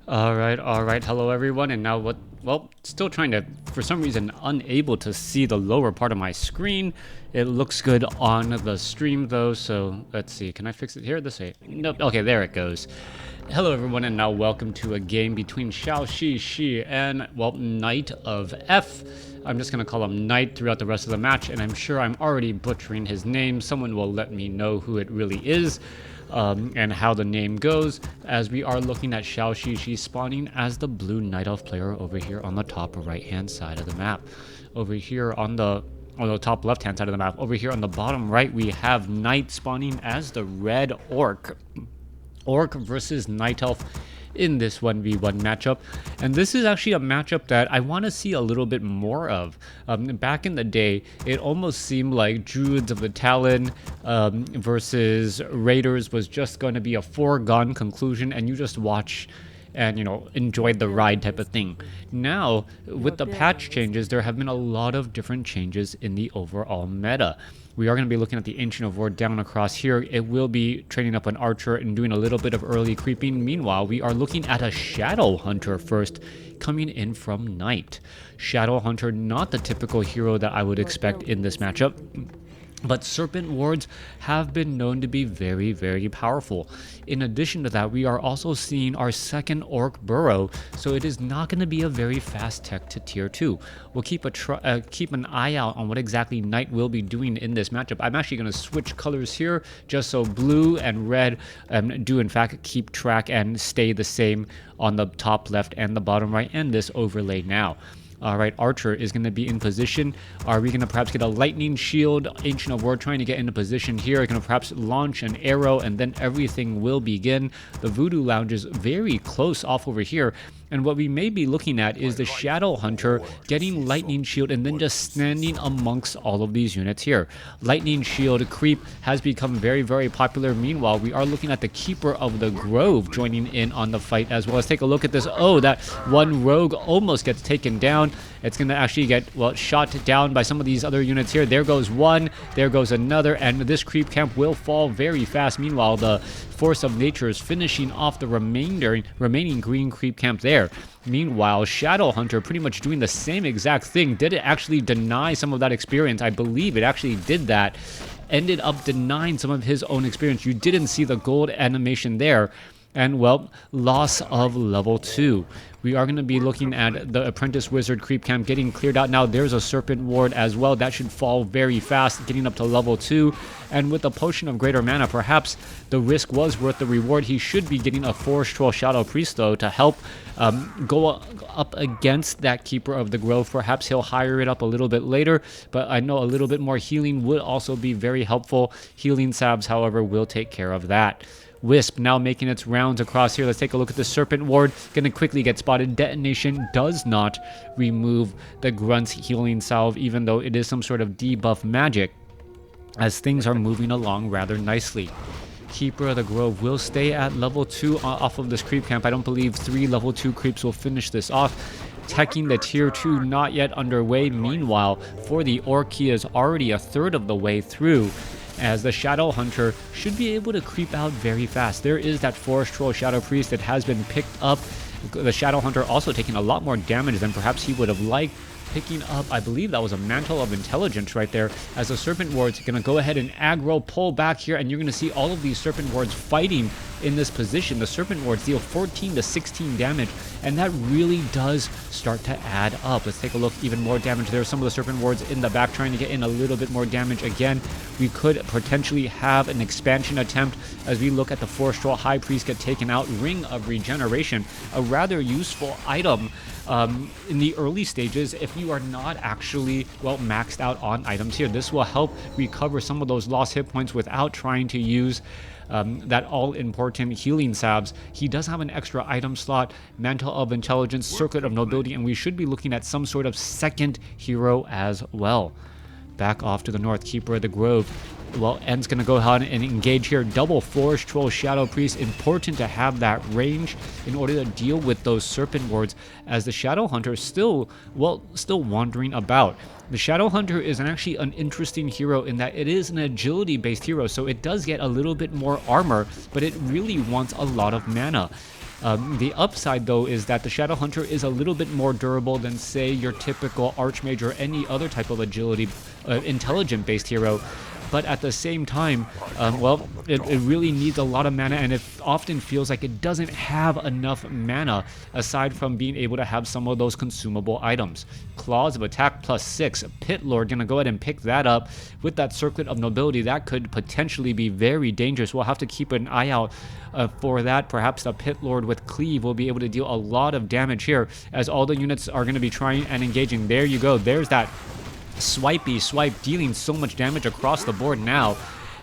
All right. Hello, everyone. And now what? Well, still trying to, for some reason, unable to see the lower part of my screen. It looks good on the stream, though. So let's see. Can I fix it here? This way. Nope. Okay, there it goes. Hello, everyone, and now welcome to a game between Zhouxixi and, well, Knight of F. I'm just going to call him Knight throughout the rest of the match, and I'm sure I'm already butchering his name. Someone will let me know who it really is. And how the name goes, as we are looking at Zhouxixi spawning as the blue Night Elf player over here on the top right hand side of the map. Over here on the top left hand side of the map, over here on the bottom right, we have Knight spawning as the red Orc. Orc versus Night Elf in this 1v1 matchup, and this is actually a matchup that I want to see a little bit more of. Back in the day, it almost seemed like Druids of the Talon versus Raiders was just going to be a foregone conclusion, and you just watch and, you know, enjoyed the ride type of thing. Now, with the patch changes, there have been a lot of different changes in the overall meta. We are going to be looking at the Ancient of War down across here. It will be training up an Archer and doing a little bit of early creeping. Meanwhile, we are looking at a Shadow Hunter first, coming in from Knight. Shadow Hunter, not the typical hero that I would expect in this matchup. But Serpent Wards have been known to be very, very powerful. In addition to that, we are also seeing our second Orc Burrow, so it is not going to be a very fast tech to tier 2. We'll keep an eye out on what exactly Knight will be doing in this matchup. I'm actually going to switch colors here, just so blue and red do in fact keep track and stay the same on the top left and the bottom right, and this overlay now. All right, Archer is going to be in position. Are we going to perhaps get a lightning shield? Ancient of War trying to get into position here. Going to perhaps launch an arrow, and then everything will begin. The Voodoo Lounge is very close off over here. And what we may be looking at is the Shadow Hunter getting Lightning Shield and then just standing amongst all of these units here. Lightning Shield creep has become very, very popular. Meanwhile, we are looking at the Keeper of the Grove joining in on the fight as well. Let's take a look at this. Oh, that one rogue almost gets taken down. It's going to actually get, well, shot down by some of these other units here. There goes one, there goes another, and this creep camp will fall very fast. Meanwhile, the Force of Nature is finishing off the remaining green creep camp there. Meanwhile, Shadow Hunter pretty much doing the same exact thing. Did it actually deny some of that experience? I believe it actually did that. Ended up denying some of his own experience. You didn't see the gold animation there. And, well, loss of level 2. We are going to be looking at the Apprentice Wizard creep camp getting cleared out. Now there's a Serpent Ward as well. That should fall very fast, getting up to level 2. And with the Potion of Greater Mana, perhaps the risk was worth the reward. He should be getting a Forest Troll Shadow Priest, though, to help go up against that Keeper of the Grove. Perhaps he'll hire it up a little bit later, but I know a little bit more healing would also be very helpful. Healing Sabs, however, will take care of that. Wisp now making its rounds across here. Let's take a look at the Serpent Ward. Gonna quickly get spotted. Detonation does not remove the Grunt's healing salve, even though it is some sort of debuff magic, as things are moving along rather nicely. Keeper of the Grove will stay at level 2 off of this creep camp. I don't believe 3 level 2 creeps will finish this off. Teching the tier 2 not yet underway. Meanwhile, for the Orc, he is already a third of the way through, as the Shadow Hunter should be able to creep out very fast. There is that Forest Troll Shadow Priest that has been picked up. The Shadow Hunter also taking a lot more damage than perhaps he would have liked. Picking up, I believe that was a Mantle of Intelligence right there, as the Serpent Ward's going to go ahead and aggro, pull back here, and you're going to see all of these Serpent Wards fighting in this position. The Serpent Wards deal 14 to 16 damage, and that really does start to add up. Let's take a look. Even more damage there. Some of the Serpent Wards in the back trying to get in a little bit more damage. Again, we could potentially have an expansion attempt as we look at the Forest Troll High Priest get taken out. Ring of Regeneration, a rather useful item in the early stages if you are not actually, well, maxed out on items here. This will help recover some of those lost hit points without trying to use that all-important healing salves. He does have an extra item slot, Mantle of Intelligence, Circlet of Nobility, and we should be looking at some sort of second hero as well. Back off to the north, Keeper of the Grove. Well, End's going to go ahead and engage here. Double Forest Troll Shadow Priest. Important to have that range in order to deal with those Serpent Wards, as the Shadow Hunter is still wandering about. The Shadow Hunter is actually an interesting hero in that it is an agility-based hero, so it does get a little bit more armor, but it really wants a lot of mana. The upside, though, is that the Shadow Hunter is a little bit more durable than, say, your typical Archmage or any other type of agility, intelligent-based hero. But at the same time, well, it really needs a lot of mana, and it often feels like it doesn't have enough mana aside from being able to have some of those consumable items. Claws of Attack +6. Pit Lord gonna go ahead and pick that up with that Circlet of Nobility. That could potentially be very dangerous. We'll have to keep an eye out for that. Perhaps the Pit Lord with Cleave will be able to deal a lot of damage here, as all the units are going to be trying and engaging. There you go. There's that swipey swipe, dealing so much damage across the board now,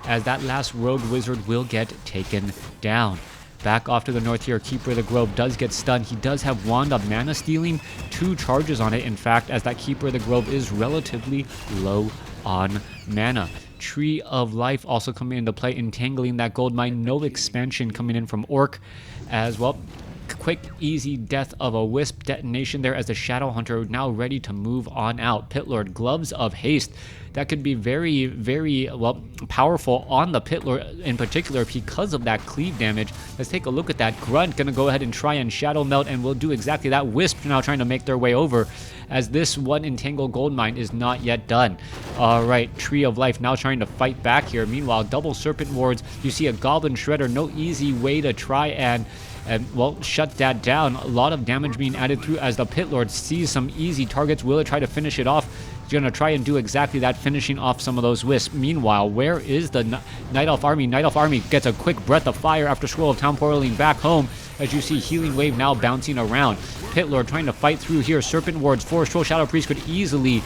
as that last rogue wizard will get taken down. Back off to the north here, Keeper of the Grove does get stunned. He does have Wand of Mana Stealing, 2 charges on it, in fact, as that Keeper of the Grove is relatively low on mana. Tree of Life also coming into play, entangling that gold mine. No expansion coming in from Orc as well. Quick, easy death of a Wisp detonation there as the Shadow Hunter now ready to move on out. Pit Lord, Gloves of Haste. That could be very, very, well, powerful on the Pit Lord in particular because of that cleave damage. Let's take a look at that. Grunt gonna go ahead and try and Shadow Melt, and will do exactly that. Wisp now trying to make their way over, as this one Entangled Gold Mine is not yet done. Alright, Tree of Life now trying to fight back here. Meanwhile, double Serpent Wards. You see a Goblin Shredder. No easy way to try and well, shut that down. A lot of damage being added through as the Pit Lord sees some easy targets. Will it try to finish it off? He's going to try and do exactly that, finishing off some of those Wisps. Meanwhile, where is the Night Elf Army? Night Elf Army gets a quick breath of fire after Scroll of Town portaling back home, as you see Healing Wave now bouncing around. Pit Lord trying to fight through here. Serpent Wards, Forest Troll, Shadow Priest could easily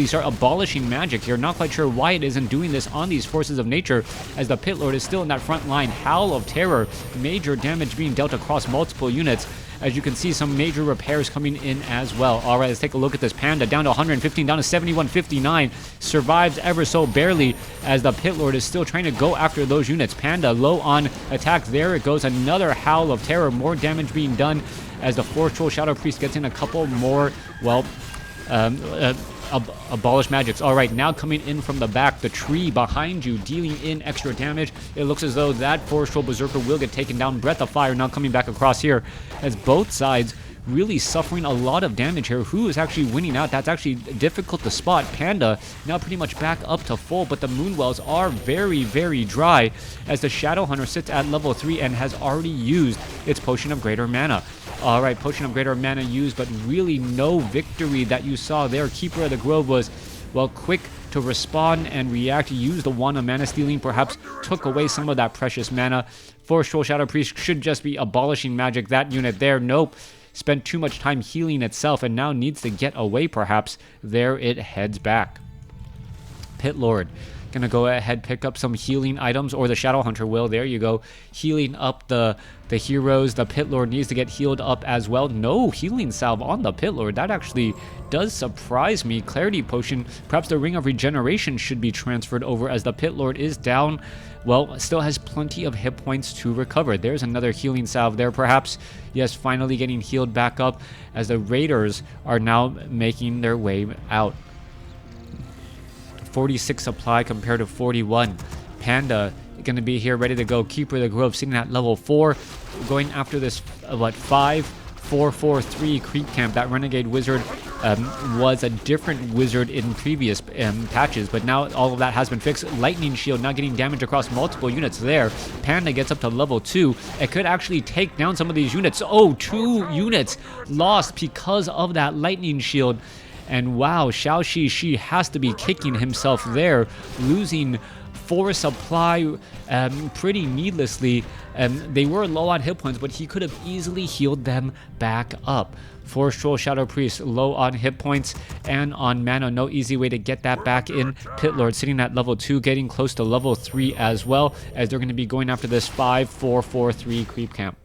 start abolishing magic here. Not quite sure why it isn't doing this on these forces of nature, as the Pit Lord is still in that front line. Howl of Terror, major damage being dealt across multiple units. As you can see, some major repairs coming in as well. All right, let's take a look at this. Panda down to 115, down to 71.59. Survives ever so barely, as the Pit Lord is still trying to go after those units. Panda low on attack. There it goes. Another Howl of Terror. More damage being done as the Forest Troll Shadow Priest gets in a couple more, well, abolish magics. All right, now coming in from the back, the tree behind you dealing in extra damage. It looks as though that Forest Troll Berserker will get taken down. Breath of Fire now coming back across here, as both sides really suffering a lot of damage here. Who is actually winning out? That's actually difficult to spot. Panda now pretty much back up to full, but the Moonwells are very, very dry, as the Shadow Hunter sits at level 3 and has already used its Potion of Greater Mana. Alright, Potion of Greater Mana used, but really no victory that you saw there. Keeper of the Grove was, well, quick to respond and react. Use the Wand of Mana Stealing, perhaps took away some of that precious mana. Forest Troll Shadow Priest should just be abolishing magic. That unit there, nope. Spent too much time healing itself and now needs to get away, perhaps. There it heads back. Pit Lord gonna go ahead, pick up some healing items, or the Shadow Hunter will. There you go, healing up the heroes. The Pit Lord needs to get healed up as well. No healing salve on the Pit Lord. That actually does surprise me. Clarity Potion, perhaps the Ring of Regeneration should be transferred over, as the Pit Lord is down. Well, still has plenty of hit points to recover. There's another healing salve there, perhaps. Yes, finally getting healed back up, as the Raiders are now making their way out. 46 supply compared to 41. Panda going to be here ready to go. Keeper of the Grove sitting at level 4, going after this 5-4-4-3 creep camp. That Renegade Wizard was a different wizard in previous patches, but now all of that has been fixed. Lightning Shield now getting damage across multiple units there. Panda gets up to level 2. It could actually take down some of these units. Oh, 2 units lost because of that Lightning Shield. And wow, Zhouxixi has to be kicking himself there, losing 4 supply pretty needlessly. They were low on hit points, but he could have easily healed them back up. Forest Troll Shadow Priest low on hit points and on mana. No easy way to get that back in. Pit Lord sitting at level 2, getting close to level 3 as well, as they're going to be going after this 5-4-4-3 creep camp.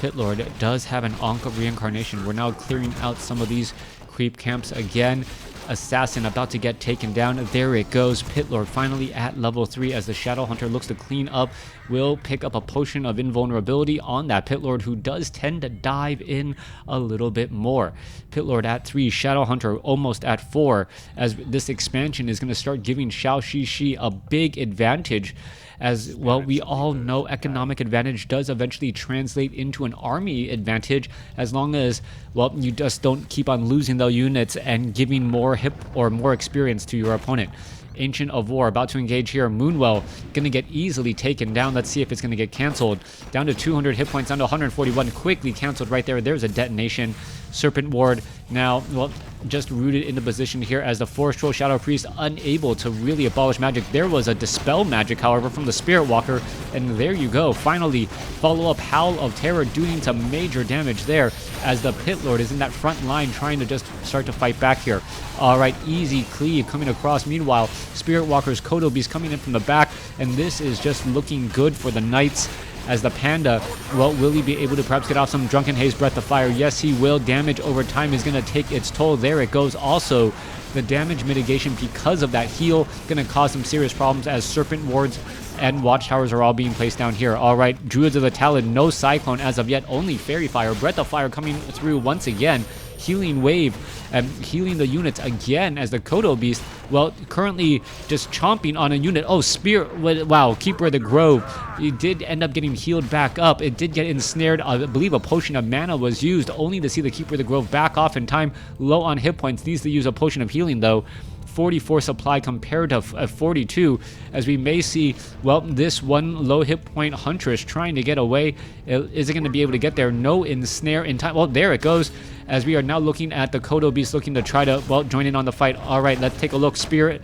Pit Lord does have an Ankh of Reincarnation. We're now clearing out some of these creep camps again. Assassin about to get taken down. There it goes. Pit Lord finally at level 3, as the Shadow Hunter looks to clean up. Will pick up a Potion of Invulnerability on that Pit Lord, who does tend to dive in a little bit more. Pit Lord at 3, Shadow Hunter almost at 4, as this expansion is going to start giving Zhouxixi a big advantage, as well. We all know economic advantage does eventually translate into an army advantage, as long as, well, you just don't keep on losing the units and giving more hip or more experience to your opponent. Ancient of War about to engage here. Moonwell gonna get easily taken down. Let's see if it's gonna get canceled. Down to 200 hit points, down to 141. Quickly canceled right there. There's a detonation. Serpent Ward now, well, just rooted into position here as the Forest Troll Shadow Priest unable to really abolish magic. There was a Dispel magic, however, from the Spirit Walker, and there you go. Finally, follow up Howl of Terror doing some major damage there as the Pit Lord is in that front line trying to just start to fight back here. Alright, easy cleave coming across. Meanwhile, Spirit Walker's Kodo Beast coming in from the back, and this is just looking good for the Knights. As the Panda, well, will he be able to perhaps get off some Drunken Haze Breath of Fire? Yes, he will. Damage over time is going to take its toll. There it goes. Also, the damage mitigation because of that heal going to cause some serious problems as Serpent Wards and Watchtowers are all being placed down here. Alright, Druids of the Talon, no Cyclone as of yet, only Fairy Fire. Breath of Fire coming through once again. Healing Wave and healing the units again as the Kodo Beast, well, currently just chomping on a unit. Oh, Spirit, wow, Keeper of the Grove. It did end up getting healed back up. It did get ensnared. I believe a potion of mana was used, only to see the Keeper of the Grove back off in time. Low on hit points, needs to use a potion of healing though. 44 supply compared to 42, as we may see, well, this one low hit point Huntress trying to get away. Is it going to be able to get there? No ensnare in time. Well, there it goes, as we are now looking at the Kodo Beast looking to try to, well, join in on the fight. All right, let's take a look. Spirit,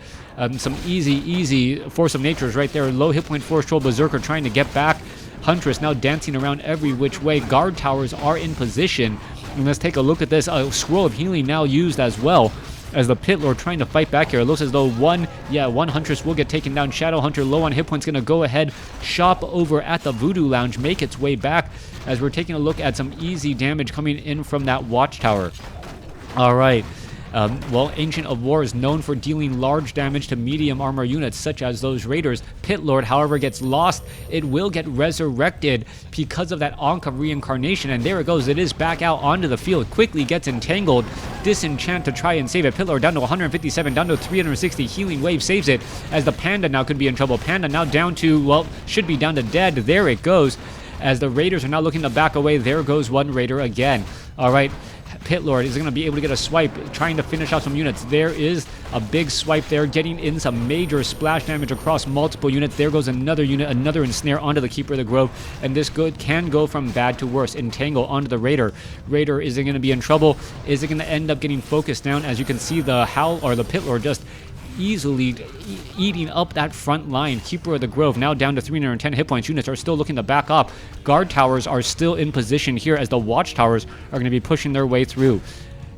some easy Force of Nature is right there. Low hit point Force Troll Berserker trying to get back. Huntress now dancing around every which way. Guard towers are in position. And let's take a look at this. A Scroll of Healing now used as well, as the Pit Lord trying to fight back here. It looks as though one Huntress will get taken down. Shadow Hunter low on hit points, going to go ahead, shop over at the Voodoo Lounge, make its way back, as we're taking a look at some easy damage coming in from that Watchtower. Alright. Well, Ancient of War is known for dealing large damage to medium armor units, such as those Raiders. Pit Lord, however, gets lost. It will get resurrected because of that Ankh of Reincarnation, and there it goes. It is back out onto the field. Quickly gets entangled. Disenchant to try and save it. Pit Lord down to 157, down to 360. Healing Wave saves it, as the Panda now could be in trouble. Panda now down to, well, should be down to dead. There it goes, as the Raiders are now looking to back away. There goes one Raider again. All right. Pit Lord is going to be able to get a swipe, trying to finish out some units. There is a big swipe there, getting in some major splash damage across multiple units. There goes another unit, another ensnare onto the Keeper of the Grove, and this can go from bad to worse. Entangle onto the Raider. Raider is going to be in trouble. Is it going to end up getting focused down? As you can see, the Howl or the Pit Lord just easily eating up that front line. Keeper of the Grove now down to 310 hit points. Units are still looking to back up. Guard towers are still in position here, as the Watchtowers are going to be pushing their way through.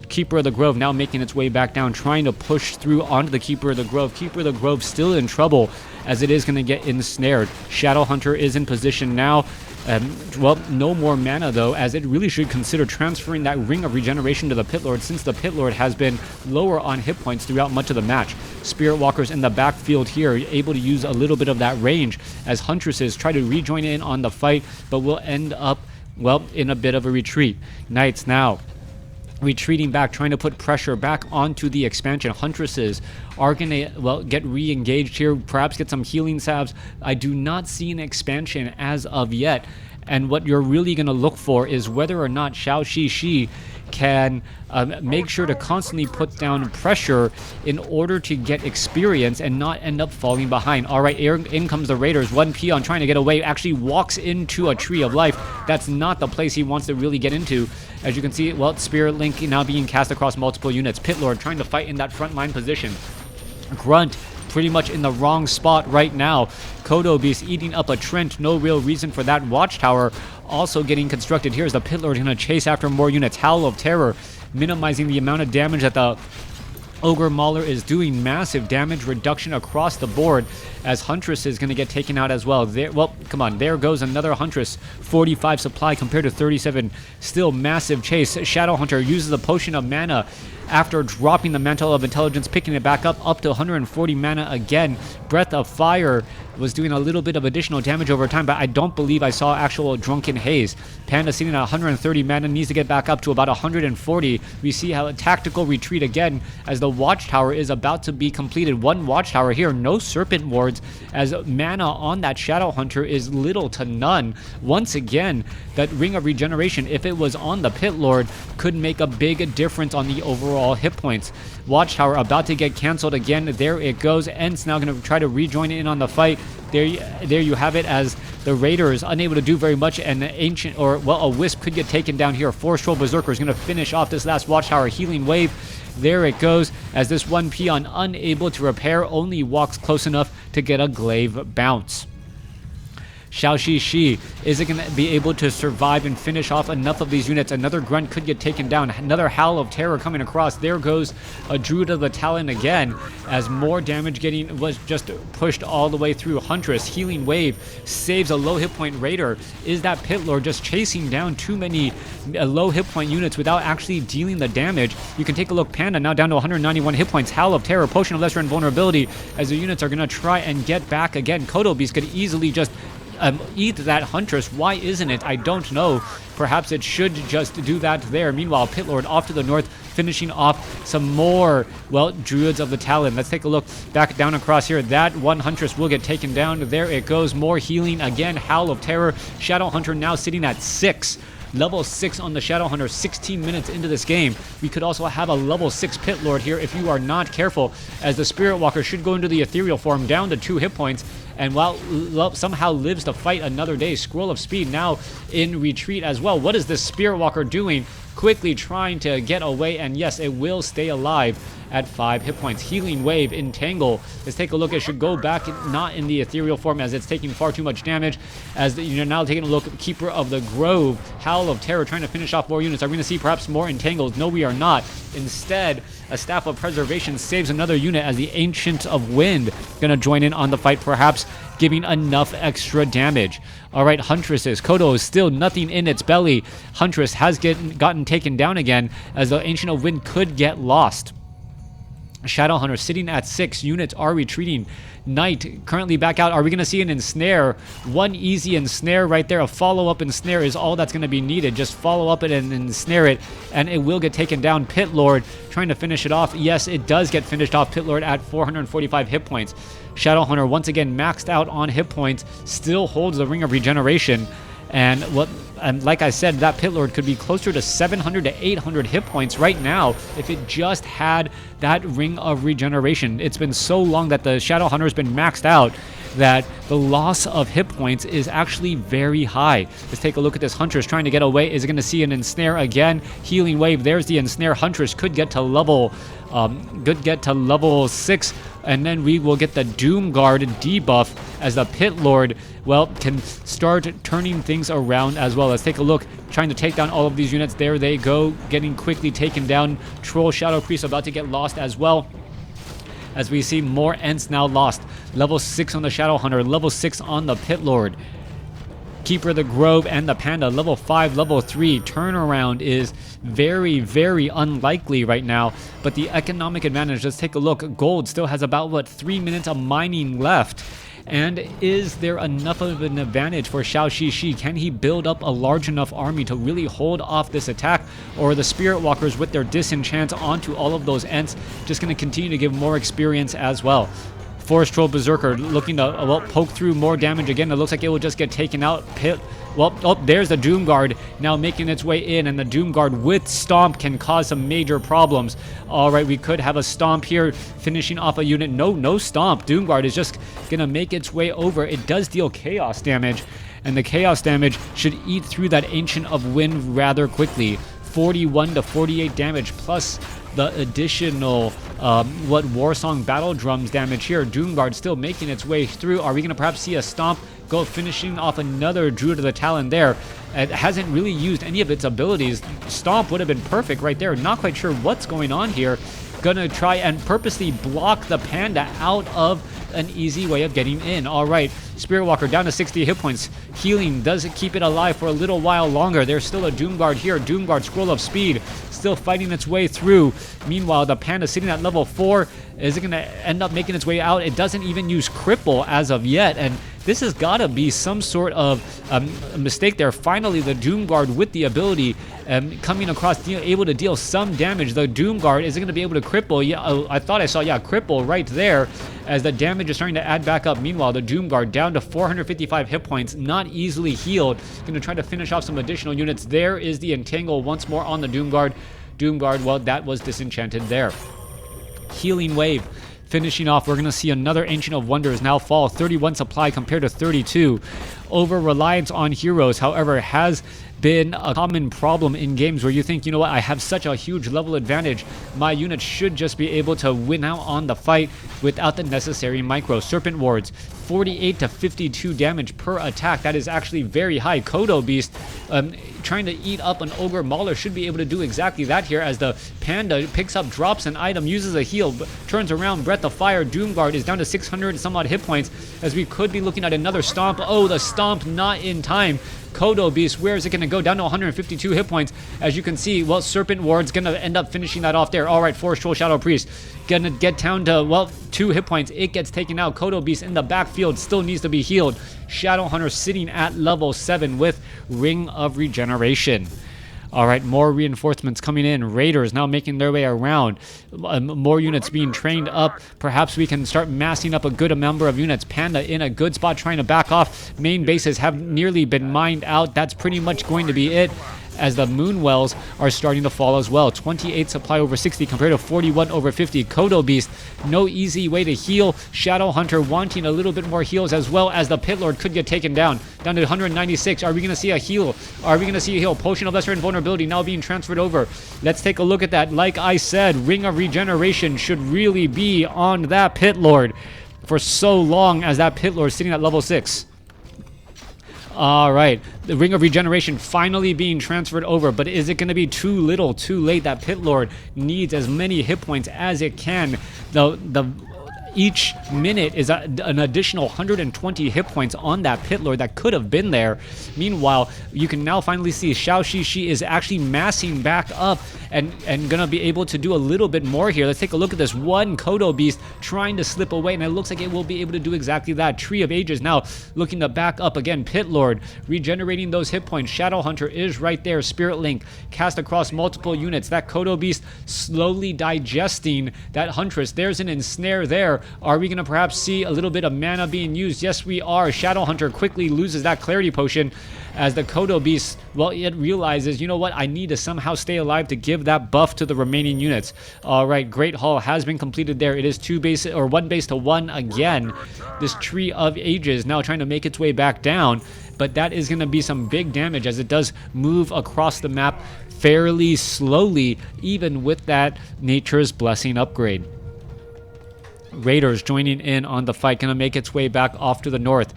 Keeper of the Grove now making its way back down, trying to push through onto the Keeper of the Grove. Keeper of the Grove still in trouble, as it is going to get ensnared. Shadow Hunter is in position now. Well, no more mana though, as it really should consider transferring that Ring of Regeneration to the Pit Lord, since the Pit Lord has been lower on hit points throughout much of the match. Spirit Walkers in the backfield here, able to use a little bit of that range, as Huntresses try to rejoin in on the fight, but will end up, well, in a bit of a retreat. Knights now retreating back, trying to put pressure back onto the expansion. Huntresses are going to, well, get re-engaged here, perhaps get some healing salves. I do not see an expansion as of yet, and what you're really going to look for is whether or not Zhouxixi can make sure to constantly put down pressure in order to get experience and not end up falling behind. All right, in comes the Raiders. One peon trying to get away, actually walks into a Tree of Life. That's not the place he wants to really get into. As you can see, well, Spirit Link now being cast across multiple units. Pit Lord trying to fight in that front line position. Grunt pretty much in the wrong spot right now. Kodo Beast eating up a Trent. No real reason for that. Watchtower also getting constructed. Here's the Pit Lord going to chase after more units. Howl of Terror minimizing the amount of damage that the Ogre Mauler is doing. Massive damage reduction across the board, as Huntress is going to get taken out as well. There, well, come on, there goes another Huntress. 45 supply compared to 37. Still massive chase. Shadow Hunter uses a potion of mana. after dropping the Mantle of Intelligence, picking it back up to 140 mana again. Breath of Fire was doing a little bit of additional damage over time, but I don't believe I saw actual Drunken Haze. Panda sitting at 130 mana, needs to get back up to about 140. We see how a tactical retreat again as the Watchtower is about to be completed. One Watchtower here, no Serpent Wards, as mana on that Shadow Hunter is little to none. Once again, that Ring of Regeneration, if it was on the Pit Lord, could make a big difference on the overall hit points. Watchtower about to get cancelled again. There it goes. Ent's now going to try to rejoin in on the fight. There you have it, as the Raider is unable to do very much, and the Ancient, or well, a Wisp could get taken down here. Force Troll Berserker is going to finish off this last Watchtower. Healing Wave. There it goes, as this one peon, unable to repair, only walks close enough to get a glaive bounce. Zhouxixi, is it going to be able to survive and finish off enough of these units? Another Grunt could get taken down. Another Howl of Terror coming across. There goes a Druid of the Talon again, as more damage was just pushed all the way through. Huntress, Healing Wave, saves a low hit point Raider. Is that Pit Lord just chasing down too many low hit point units without actually dealing the damage? You can take a look. Panda now down to 191 hit points. Howl of Terror, Potion of Lesser Invulnerability, as the units are going to try and get back again. Kodo Beast could easily just eat that Huntress. Why isn't it? I don't know. Perhaps it should just do that there. Meanwhile, Pit Lord off to the north, finishing off some more, well, Druids of the Talon. Let's take a look back down across here. That one Huntress will get taken down. There it goes. More healing again. Howl of Terror. Shadow Hunter now sitting at 6. Level 6 on the Shadow Hunter, 16 minutes into this game. We could also have a level 6 Pit Lord here if you are not careful, as the Spirit Walker should go into the ethereal form down to 2 hit points, and while somehow lives to fight another day. Scroll of Speed now in retreat as well. What is this Spirit Walker doing? Quickly trying to get away, and yes, it will stay alive at 5 hit points. Healing Wave, Entangle. Let's take a look. It should go back, not in the ethereal form, as it's taking far too much damage. As you're now taking a look at Keeper of the Grove, Howl of Terror, trying to finish off more units. Are we going to see perhaps more Entangles? No, we are not. Instead, a Staff of Preservation saves another unit, as the Ancient of Wind going to join in on the fight, perhaps giving enough extra damage. Alright, Huntresses. Kodo is still nothing in its belly. Huntress has gotten taken down again, as the Ancient of Wind could get lost. Shadow Hunter sitting at 6. Units are retreating. Knight currently back out. Are we going to see an Ensnare? One easy Ensnare right there. A follow-up Ensnare is all that's going to be needed. Just follow up it and ensnare it, and it will get taken down. Pit Lord trying to finish it off. Yes, it does get finished off. Pit Lord at 445 hit points. Shadow Hunter once again maxed out on hit points. Still holds the Ring of Regeneration. And like I said, that Pit Lord could be closer to 700 to 800 hit points right now if it just had that Ring of Regeneration. It's been so long that the Shadow Hunter has been maxed out that the loss of hit points is actually very high. Let's take a look at this Huntress trying to get away. Is it going to see an Ensnare again? Healing Wave. There's the Ensnare. Huntress could get to level 6, and then we will get the Doom Guard debuff, as the Pit Lord, well, can start turning things around as well. Let's take a look, trying to take down all of these units. There they go, getting quickly taken down. Troll Shadow Priest about to get lost as well, as we see more Ents now lost. Level 6 on the Shadow Hunter, level 6 on the Pit Lord. Keeper of the Grove and the Panda, level 5, level 3. Turnaround is very, very unlikely right now, but the economic advantage, let's take a look. Gold still has about, 3 minutes of mining left. And is there enough of an advantage for Zhouxixi? Can he build up a large enough army to really hold off this attack? Or are the Spirit Walkers with their disenchant onto all of those Ents just going to continue to give more experience as well? Forest Troll Berserker looking to poke through more damage again. It looks like it will just get taken out. There's the Doom Guard now making its way in, and the Doom Guard with Stomp can cause some major problems. Alright, we could have a Stomp here finishing off a unit. No Stomp. Doom Guard is just going to make its way over. It does deal Chaos damage, and the Chaos damage should eat through that Ancient of Wind rather quickly. 41 to 48 damage, plus the additional Warsong Battle Drums damage here. Doomguard still making its way through. Are we going to perhaps see a Stomp go finishing off another Druid of the Talon there? It hasn't really used any of its abilities. Stomp would have been perfect right there. Not quite sure what's going on here. Gonna try and purposely block the Panda out of an easy way of getting in. Alright, Spirit Walker down to 60 hit points. Healing does keep it alive for a little while longer. There's still a Doomguard here. Doomguard, Scroll of Speed, still fighting its way through. Meanwhile, the Panda sitting at level 4. Is it going to end up making its way out? It doesn't even use Cripple as of yet, and this has got to be some sort of a mistake there. Finally, the Doomguard with the ability coming across, able to deal some damage. The Doomguard is going to be able to cripple. Yeah, I thought I saw, cripple right there as the damage is starting to add back up. Meanwhile, the Doomguard down to 455 hit points, not easily healed. Going to try to finish off some additional units. There is the Entangle once more on the Doomguard. Doomguard, well, that was disenchanted there. Healing Wave. Finishing off, we're going to see another Ancient of Wonders now fall. 31 supply compared to 32. Over-reliance on heroes, however, has been a common problem in games where you think, you know what, I have such a huge level advantage. My units should just be able to win out on the fight without the necessary micro. Serpent Wards, 48 to 52 damage per attack. That is actually very high. Kodo Beast trying to eat up an Ogre Mauler should be able to do exactly that here as the Panda picks up, drops an item, uses a heal, turns around, Breath of Fire. Doomguard is down to 600 and some odd hit points as we could be looking at another Stomp. Oh, the Stomp not in time. Kodo Beast, where is it going to go? Down to 152 hit points. As you can see, well, Serpent Ward's going to end up finishing that off there. All right, Forest Troll, Shadow Priest. Going to get down to, well, 2 hit points. It gets taken out. Kodo Beast in the backfield still needs to be healed. Shadow Hunter sitting at level 7 with Ring of Regeneration. All right, more reinforcements coming in. Raiders now making their way around. More units being trained up. Perhaps we can start massing up a good number of units. Panda in a good spot trying to back off. Main bases have nearly been mined out. That's pretty much going to be it, as the moon wells are starting to fall as well. 28 supply over 60 compared to 41 over 50. Kodo Beast, no easy way to heal. Shadow Hunter wanting a little bit more heals, as well as the Pit Lord could get taken down to 196. Are we going to see a heal? Are we going to see a heal? Potion of Lesser Invulnerability now being transferred over. Let's take a look at that. Like I said, Ring of Regeneration should really be on that Pit Lord for so long, as that Pit Lord sitting at level 6. All right, the Ring of Regeneration finally being transferred over, but is it going to be too little, too late? That Pit Lord needs as many hit points as it can. Each minute is an additional 120 hit points on that Pit Lord that could have been there. Meanwhile, you can now finally see Zhouxixi is actually massing back up and gonna be able to do a little bit more here. Let's take a look at this. One Kodo Beast trying to slip away, and it looks like it will be able to do exactly that. Tree of Ages now looking to back up again. Pit Lord regenerating those hit points. Shadow Hunter is right there. Spirit Link cast across multiple units. That Kodo Beast slowly digesting that Huntress. There's an ensnare there. Are we going to perhaps see a little bit of mana being used? Yes, we are. Shadow Hunter quickly loses that Clarity Potion as the Kodo Beast, well, it realizes, you know what, I need to somehow stay alive to give that buff to the remaining units. All right, Great Hall has been completed there. It is 1 base to 1 again. This Tree of Ages now trying to make its way back down, but that is going to be some big damage as it does move across the map fairly slowly, even with that Nature's Blessing upgrade. Raiders joining in on the fight, gonna make its way back off to the north.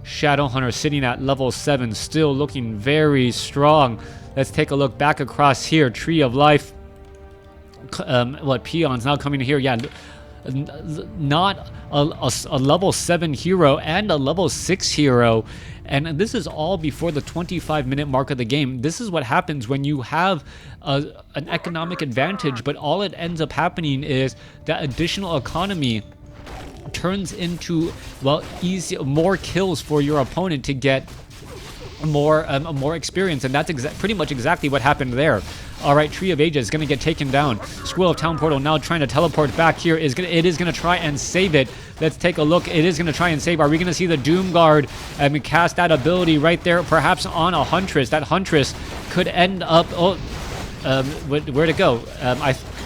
Shadow Hunter sitting at level 7, still looking very strong. Let's take a look back across here. Tree of Life. Peons now coming here. Yeah, not a level 7 hero and a level 6 hero. And this is all before the 25-minute mark of the game. This is what happens when you have an economic advantage, but all it ends up happening is that additional economy turns into, well, more kills for your opponent to get more experience, and that's pretty much exactly what happened there. All right, Tree of Ages is going to get taken down. Squirrel of Town Portal now trying to teleport back here. It is going to try and save it. Let's take a look. It is going to try and save. Are we going to see the Doomguard cast that ability right there, perhaps on a Huntress? That Huntress could end up... where'd it go?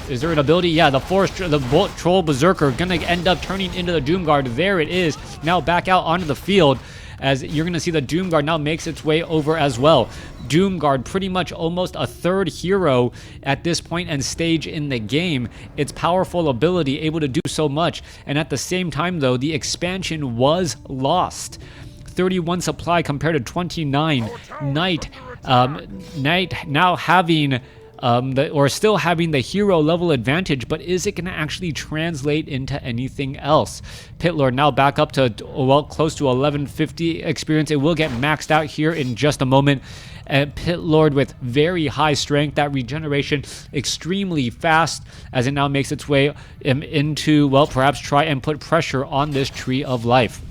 Is there an ability? Yeah, the Bolt Troll Berserker going to end up turning into the Doomguard. There it is. Now back out onto the field, as you're going to see the Doomguard now makes its way over as well. Doomguard pretty much almost a third hero at this point and stage in the game. Its powerful ability able to do so much, and at the same time though, the expansion was lost. 31 supply compared to 29. Knight now having or still having the hero level advantage, but is it going to actually translate into anything else? Pit Lord now back up to, well, close to 1150 experience. It will get maxed out here in just a moment. Pit Lord with very high strength, that regeneration extremely fast as it now makes its way into, well, perhaps try and put pressure on this Tree of Life.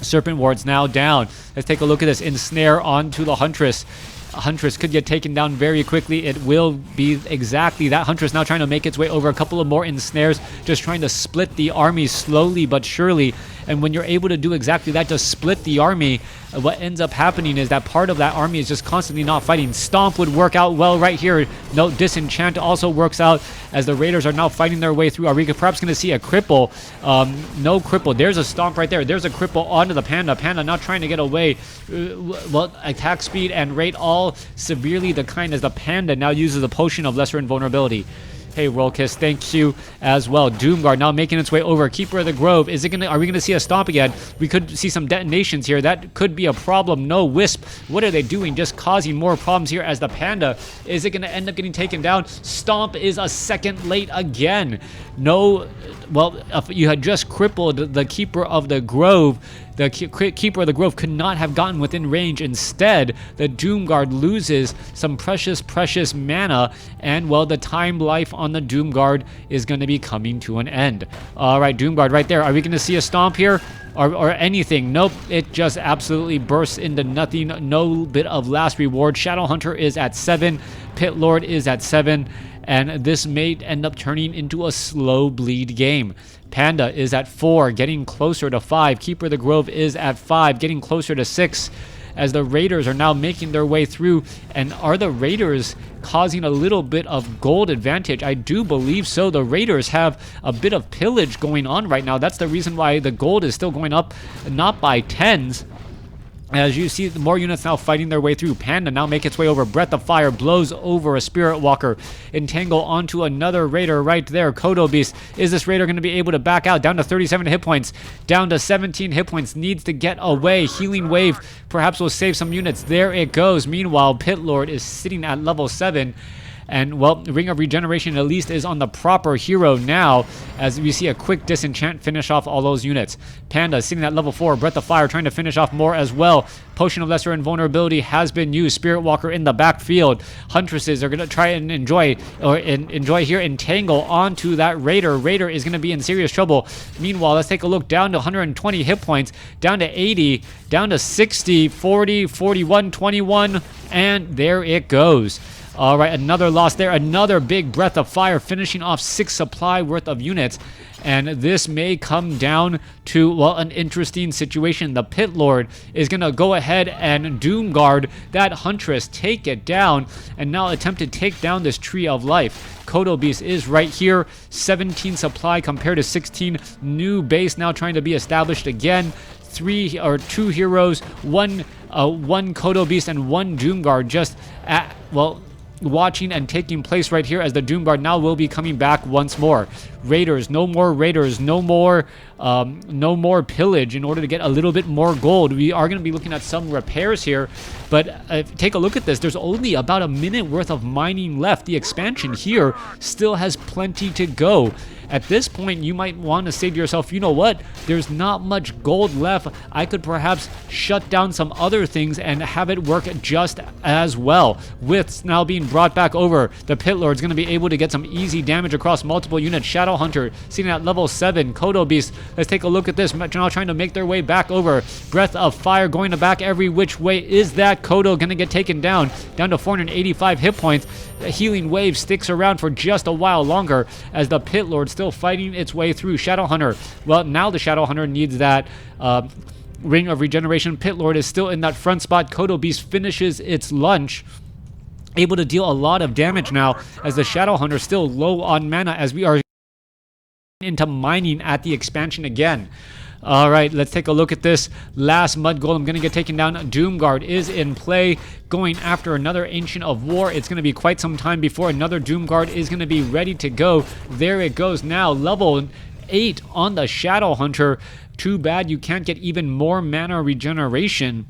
Serpent Ward's now down. Let's take a look at this. Ensnare onto the Huntress. Huntress could get taken down very quickly. It will be exactly that. Huntress now trying to make its way over a couple of more ensnares, just trying to split the army slowly but surely. And when you're able to do exactly that, just split the army, what ends up happening is that part of that army is just constantly not fighting. Stomp would work out well right here. No, Disenchant also works out as the Raiders are now fighting their way through. Are we perhaps going to see a cripple? No cripple. There's a stomp right there. There's a cripple onto the Panda. Panda now trying to get away. Well, attack speed and rate all severely declined as the Panda now uses a potion of lesser invulnerability. Hey, Rollkiss, thank you as well. Doomguard now making its way over. Keeper of the Grove. Are we gonna see a stomp again? We could see some detonations here. That could be a problem. No Wisp. What are they doing? Just causing more problems here as the Panda. Is it gonna end up getting taken down? Stomp is a second late again. No, well, if you had just crippled the Keeper of the Grove, the Keeper of the Grove could not have gotten within range. Instead, the Doomguard loses some precious mana, and, well, the time life on the Doomguard is going to be coming to an end. All right, Doomguard right there. Are we going to see a stomp here? Or anything? Nope, it just absolutely bursts into nothing. No bit of last reward. Shadowhunter is at 7. Pit Lord is at 7. And this may end up turning into a slow bleed game. Panda is at 4, getting closer to 5. Keeper of the Grove is at 5, getting closer to 6. As the Raiders are now making their way through. And are the Raiders causing a little bit of gold advantage? I do believe so. The Raiders have a bit of pillage going on right now. That's the reason why the gold is still going up, not by tens. As you see, more units now fighting their way through. Panda now make its way over. Breath of Fire blows over a Spirit Walker. Entangle onto another Raider right there. Kodo Beast. Is this Raider going to be able to back out? Down to 37 hit points. Down to 17 hit points. Needs to get away. Healing Wave perhaps will save some units. There it goes. Meanwhile, Pit Lord is sitting at level 7. And, well, Ring of Regeneration at least is on the proper hero now, as we see a quick Disenchant finish off all those units. Panda sitting at level 4. Breath of Fire trying to finish off more as well. Potion of Lesser Invulnerability has been used. Spirit Walker in the backfield. Huntresses are going to try and enjoy here. Entangle onto that Raider. Raider is going to be in serious trouble. Meanwhile, let's take a look. Down to 120 hit points. Down to 80. Down to 60. 40. 41. 21. And there it goes. All right, another loss there. Another big Breath of Fire, finishing off 6 supply worth of units. And this may come down to, well, an interesting situation. The Pit Lord is going to go ahead and Doomguard that Huntress, take it down, and now attempt to take down this Tree of Life. Kodo Beast is right here. 17 supply compared to 16. New base now trying to be established again. 2 heroes, one Kodo Beast, and 1 Doomguard just at, well, watching and taking place right here as the Doomguard now will be coming back once more. Raiders, no more Raiders, no more pillage in order to get a little bit more gold. We are going to be looking at some repairs here, but take a look at this. There's only about a minute worth of mining left. The expansion here still has plenty to go. At this point, you might want to say to yourself, you know what? There's not much gold left. I could perhaps shut down some other things and have it work just as well. With now being brought back over, the Pit Lord's going to be able to get some easy damage across multiple units. Shadowhunter sitting at level 7. Kodo Beast, let's take a look at this. Now trying to make their way back over. Breath of Fire going to back every which way. Is that Kodo going to get taken down? Down to 485 hit points. The Healing Wave sticks around for just a while longer as the Pit Lord still fighting its way through. Shadowhunter, well, now the Shadowhunter needs that Ring of Regeneration. Pit Lord is still in that front spot. Kodo Beast finishes its lunch, able to deal a lot of damage now as the Shadowhunter still low on mana as we are into mining at the expansion again. All right, let's take a look at this. Last Mud Golem going to get taken down. Doomguard is in play, going after another Ancient of War. It's going to be quite some time before another Doomguard is going to be ready to go. There it goes now. Level 8 on the Shadowhunter. Too bad you can't get even more mana regeneration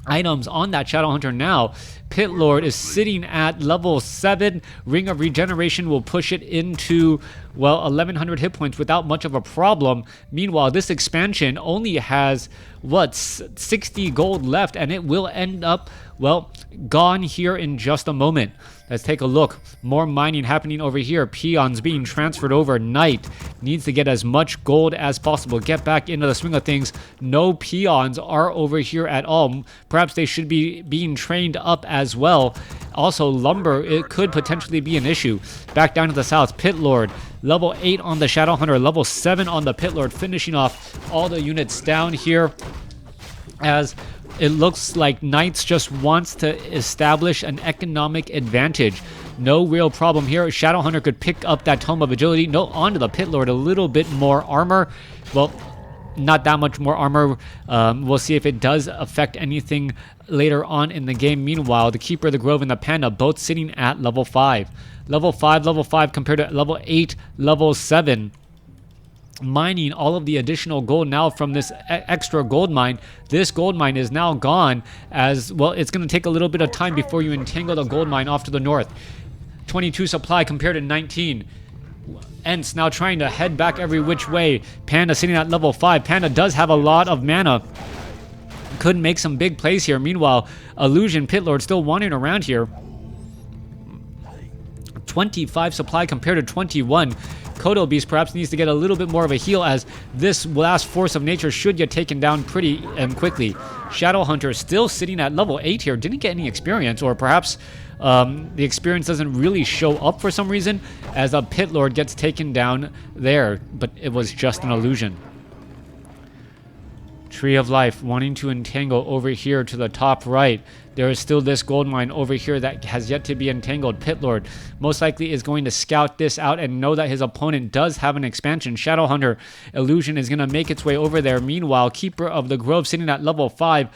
items on that Shadow Hunter now. Pit Lord is sitting at level 7. Ring of Regeneration will push it into, well, 1100 hit points without much of a problem. Meanwhile, this expansion only has, what, 60 gold left, and it will end up, well, gone here in just a moment. Let's take a look. More mining happening over here. Peons being transferred over. Knight needs to get as much gold as possible. Get back into the swing of things. No peons are over here at all. Perhaps they should be being trained up as well. Also, lumber, it could potentially be an issue. Back down to the south. Pit Lord, level 8 on the Shadow Hunter. Level 7 on the Pit Lord. Finishing off all the units down here, as it looks like Knights just wants to establish an economic advantage. No real problem here. Shadow Hunter could pick up that Tome of Agility. No, onto the Pit Lord. A little bit more armor. Well, not that much more armor. We'll see if it does affect anything later on in the game. Meanwhile, the Keeper of the Grove and the Panda both sitting at level 5. Level 5 compared to level 8, level 7. Mining all of the additional gold now from this extra gold mine. This gold mine is now gone, as well. It's going to take a little bit of time before you entangle the gold mine off to the north. 22 supply compared to 19. Ents now trying to head back every which way. Panda sitting at level 5. Panda does have a lot of mana. Could make some big plays here. Meanwhile, Illusion Pit Lord still wandering around here. 25 supply compared to 21. Kodo Beast perhaps needs to get a little bit more of a heal, as this last force of nature should get taken down pretty quickly. Shadow Hunter still sitting at level 8 here. Didn't get any experience, or perhaps the experience doesn't really show up for some reason, as a Pit Lord gets taken down there, but it was just an illusion. Tree of Life wanting to entangle over here to the top right. There is still this gold mine over here that has yet to be entangled. Pit Lord most likely is going to scout this out and know that his opponent does have an expansion. Shadow Hunter Illusion is going to make its way over there. Meanwhile, Keeper of the Grove sitting at level 5,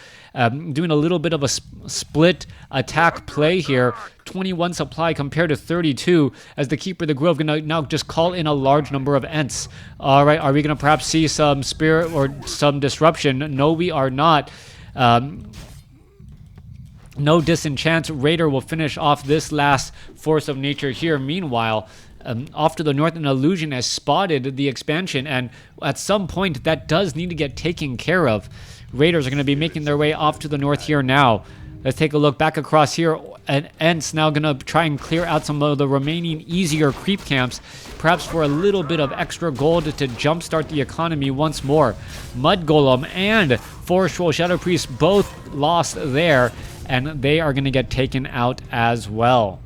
doing a little bit of a split attack play here. 21 supply compared to 32, as the Keeper of the Grove going to now just call in a large number of Ents. All right, are we going to perhaps see some spirit or some disruption? No, we are not. No disenchants. Raider will finish off this last force of nature here. Meanwhile, off to the north, an illusion has spotted the expansion, and at some point that does need to get taken care of. Raiders are going to be making their way off to the north here now. Let's take a look back across here, and Ents now going to try and clear out some of the remaining easier creep camps, perhaps for a little bit of extra gold to jumpstart the economy once more. Mud Golem and Forest Troll Shadow Priest both lost there, and they are going to get taken out as well.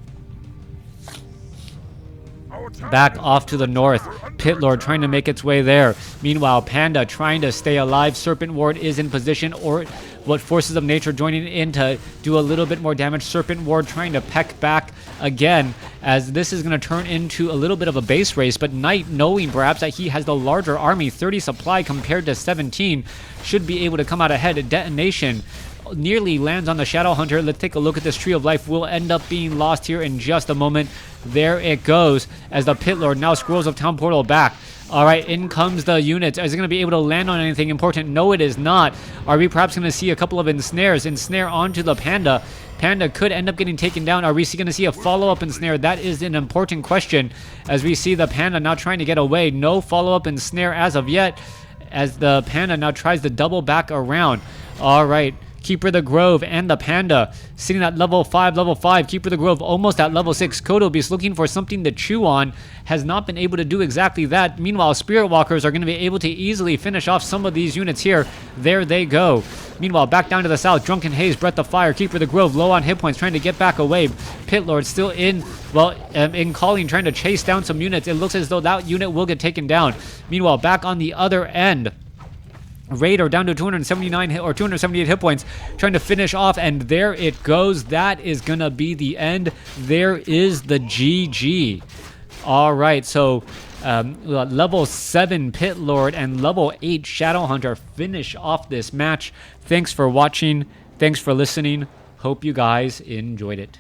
Back off to the north, Pit Lord trying to make its way there. Meanwhile, Panda trying to stay alive. Serpent Ward is in position, or what Forces of Nature joining in to do a little bit more damage. Serpent Ward trying to peck back again, as this is going to turn into a little bit of a base race. But Knight, knowing perhaps that he has the larger army, 30 supply compared to 17, should be able to come out ahead. Detonation nearly lands on the Shadow Hunter. Let's take a look at this Tree of Life. Will end up being lost here in just a moment. There it goes, as the Pit Lord now Scrolls of Town portal back. All right, in comes the units. Is it going to be able to land on anything important? No, it is not. Are we perhaps going to see a couple of ensnares? Ensnare onto the Panda. Panda could end up getting taken down. Are we going to see a follow-up ensnare? That is an important question, as we see the Panda now trying to get away. No follow-up ensnare as of yet, as the Panda now tries to double back around. All right. Keeper of the Grove and the Panda sitting at level 5, level 5. Keeper of the Grove almost at level 6. Kodo Beast looking for something to chew on. Has not been able to do exactly that. Meanwhile, Spirit Walkers are going to be able to easily finish off some of these units here. There they go. Meanwhile, back down to the south. Drunken Haze, Breath of Fire. Keeper of the Grove low on hit points, trying to get back away. Pit Lord still in, well, in calling, trying to chase down some units. It looks as though that unit will get taken down. Meanwhile, back on the other end, Raider down to 279 or 278 hit points, trying to finish off, and there it goes. That is gonna be the end. There is the GG. All right, so level 7 Pit Lord and level 8 Shadow Hunter finish off this match. Thanks for watching. Thanks for listening. Hope you guys enjoyed it.